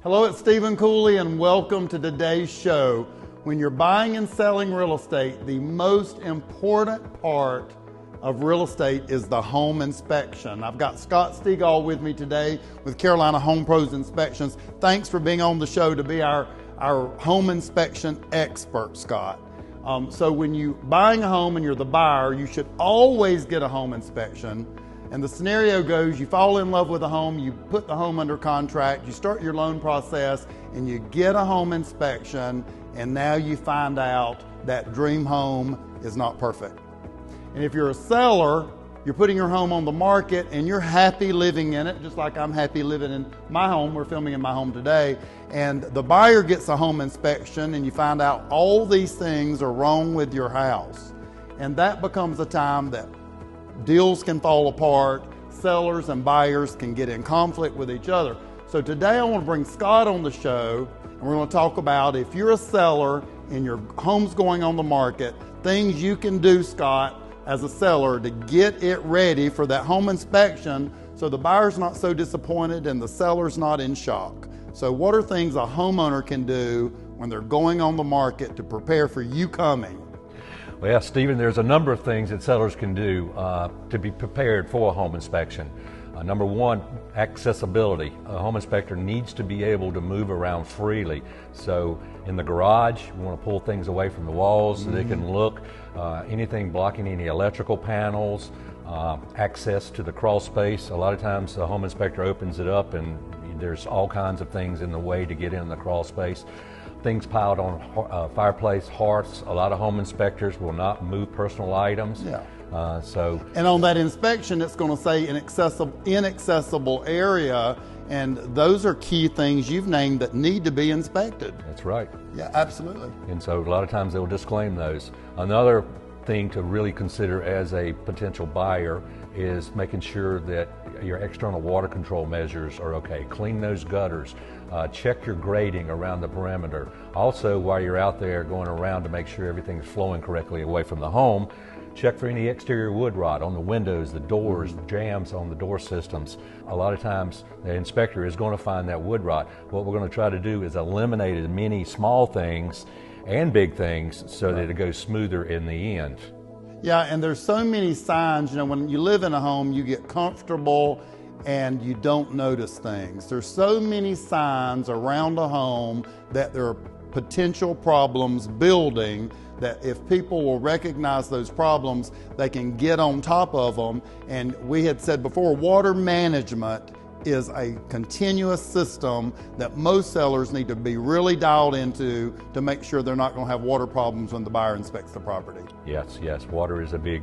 Hello, it's Stephen Cooley, and welcome to today's show. When you're buying and selling real estate, the most important part of real estate is the home inspection. I've got Scott Steagall with me today with Carolina Home Pros Inspections. Thanks for being on the show to be our home inspection expert, Scott. So when you're buying a home and you're the buyer, you should always get a home inspection. And the scenario goes, you fall in love with a home, you put the home under contract, you start your loan process, and you get a home inspection, and now you find out that dream home is not perfect. And if you're a seller, you're putting your home on the market and you're happy living in it, just like I'm happy living in my home. We're filming in my home today. And the buyer gets a home inspection and you find out all these things are wrong with your house. And that becomes a time that deals can fall apart, sellers and buyers can get in conflict with each other. So today I want to bring Scott on the show, and we're going to talk about, if you're a seller and your home's going on the market, things you can do, Scott, as a seller to get it ready for that home inspection so the buyer's not so disappointed and the seller's not in shock. So what are things a homeowner can do when they're going on the market to prepare for you coming? Well, yeah, Stephen, there's a number of things that sellers can do to be prepared for a home inspection. Number one, accessibility. A home inspector needs to be able to move around freely. So in the garage, we want to pull things away from the walls so they can look. Anything blocking any electrical panels, access to the crawl space. A lot of times the home inspector opens it up and there's all kinds of things in the way to get in the crawl space. Things piled on fireplace, hearths. A lot of home inspectors will not move personal items. Yeah. And on that inspection, it's going to say inaccessible area, and those are key things you've named that need to be inspected. That's right. Yeah, absolutely. And so a lot of times they'll disclaim those. Another thing to really consider as a potential buyer is making sure that your external water control measures are okay. Clean those gutters. Check your grading around the perimeter. Also, while you're out there going around to make sure everything's flowing correctly away from the home, check for any exterior wood rot on the windows, the doors, jams on the door systems. A lot of times the inspector is going to find that wood rot. What we're going to try to do is eliminate as many small things and big things so that it goes smoother in the end. Yeah, and there's so many signs. You know, when you live in a home, you get comfortable and you don't notice things. There's so many signs around a home that there are potential problems building, that if people will recognize those problems, they can get on top of them. And we had said before, water management is a continuous system that most sellers need to be really dialed into to make sure they're not going to have water problems when the buyer inspects the property. Yes, water is a big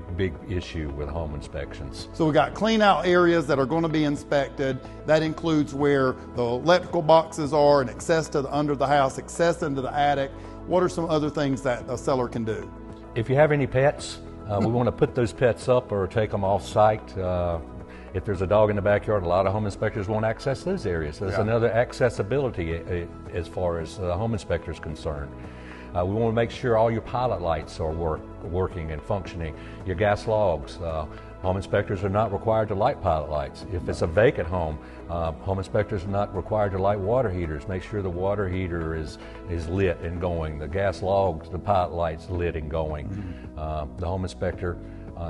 issue with home inspections. So we got clean out areas that are going to be inspected. That includes where the electrical boxes are and access to under the house, access into the attic. What are some other things that a seller can do? If you have any pets, we want to put those pets up or take them off site. If there's a dog in the backyard, a lot of home inspectors won't access those areas. So there's another accessibility as far as the home inspector is concerned. We want to make sure all your pilot lights are working and functioning. Your gas logs. Home inspectors are not required to light pilot lights. If it's a vacant home, home inspectors are not required to light water heaters. Make sure the water heater is lit and going. The gas logs, the pilot lights lit and going. The home inspector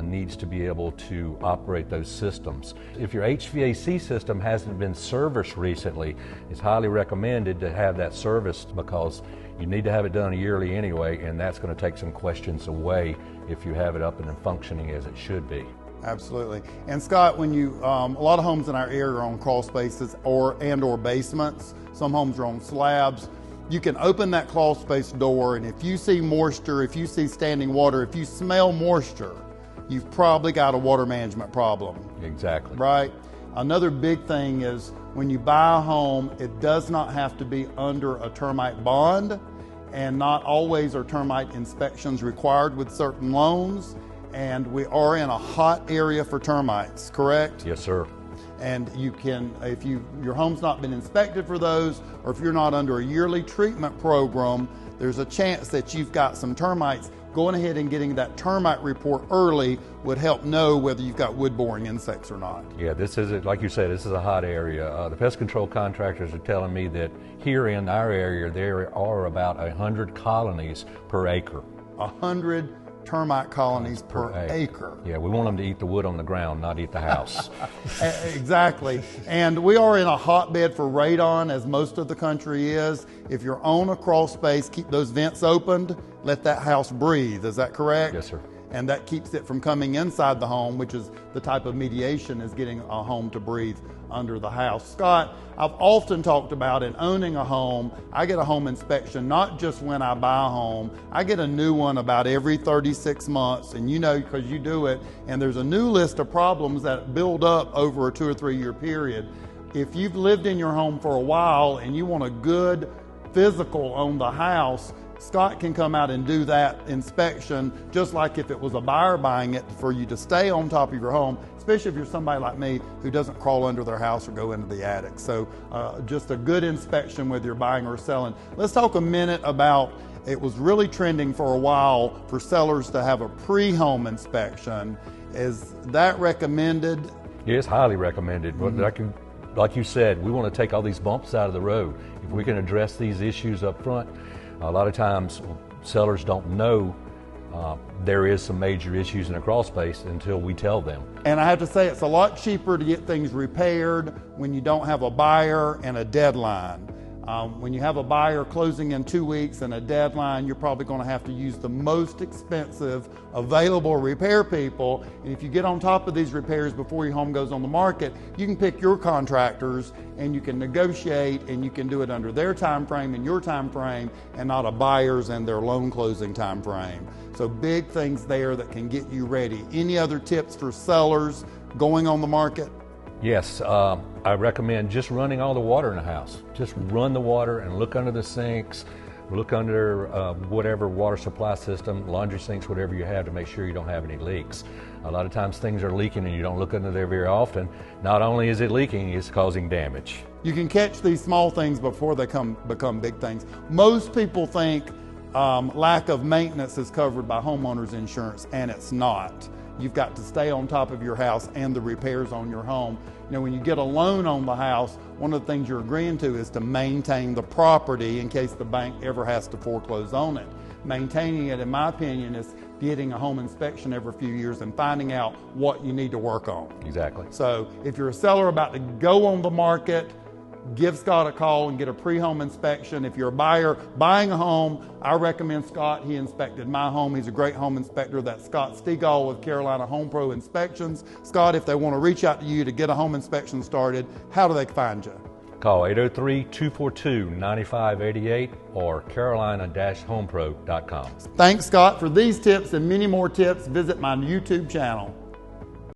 needs to be able to operate those systems. If your HVAC system hasn't been serviced recently, it's highly recommended to have that serviced, because you need to have it done yearly anyway, and that's going to take some questions away if you have it up and functioning as it should be. Absolutely. And Scott, when you a lot of homes in our area are on crawl spaces or basements. Some homes are on slabs. You can open that crawl space door, and if you see moisture, if you see standing water, if you smell moisture, you've probably got a water management problem. Exactly. Right? Another big thing is when you buy a home, it does not have to be under a termite bond, and not always are termite inspections required with certain loans. And we are in a hot area for termites, correct? Yes, sir. And you can, if your home's not been inspected for those, or if you're not under a yearly treatment program, there's a chance that you've got some termites going ahead and getting that termite report early would help know whether you've got wood-boring insects or not. Yeah, this is, like you said, this is a hot area. The pest control contractors are telling me that here in our area there are about 100 colonies per acre. 100 termite colonies per acre. Yeah, we want them to eat the wood on the ground, not eat the house. Exactly. And we are in a hotbed for radon, as most of the country is. If you're on a crawl space, keep those vents opened, let that house breathe. Is that correct? Yes, sir. And that keeps it from coming inside the home, which is the type of mediation is getting a home to breathe under the house. Scott, I've often talked about in owning a home, I get a home inspection not just when I buy a home, I get a new one about every 36 months, and you know because you do it, and there's a new list of problems that build up over a 2 or 3 year period. If you've lived in your home for a while and you want a good physical on the house, Scott can come out and do that inspection just like if it was a buyer buying it, for you to stay on top of your home, especially if you're somebody like me who doesn't crawl under their house or go into the attic. So just a good inspection whether you're buying or selling. Let's talk a minute about, it was really trending for a while for sellers to have a pre-home inspection. Is that recommended? Yeah, it's highly recommended. Mm-hmm. Like you said, we want to take all these bumps out of the road. If we can address these issues up front, a lot of times sellers don't know there is some major issues in a crawl space until we tell them. And I have to say, it's a lot cheaper to get things repaired when you don't have a buyer and a deadline. When you have a buyer closing in 2 weeks and a deadline, you're probably going to have to use the most expensive available repair people. And if you get on top of these repairs before your home goes on the market, you can pick your contractors and you can negotiate, and you can do it under their time frame and your time frame, and not a buyer's and their loan closing time frame. So big things there that can get you ready. Any other tips for sellers going on the market? Yes, I recommend just running all the water in the house. Just run the water and look under the sinks, look under whatever water supply system, laundry sinks, whatever you have, to make sure you don't have any leaks. A lot of times things are leaking and you don't look under there very often. Not only is it leaking, it's causing damage. You can catch these small things before they become big things. Most people think lack of maintenance is covered by homeowners insurance, and it's not. You've got to stay on top of your house and the repairs on your home. You know, when you get a loan on the house, one of the things you're agreeing to is to maintain the property in case the bank ever has to foreclose on it. Maintaining it, in my opinion, is getting a home inspection every few years and finding out what you need to work on. Exactly. So if you're a seller about to go on the market, give Scott a call and get a pre-home inspection. If you're a buyer buying a home, I recommend Scott. He inspected my home. He's a great home inspector. That's Scott Steagall with Carolina Home Pro Inspections. Scott, if they want to reach out to you to get a home inspection started, how do they find you? Call 803-242-9588 or carolina-homepro.com. Thanks, Scott. For these tips and many more tips, visit my YouTube channel.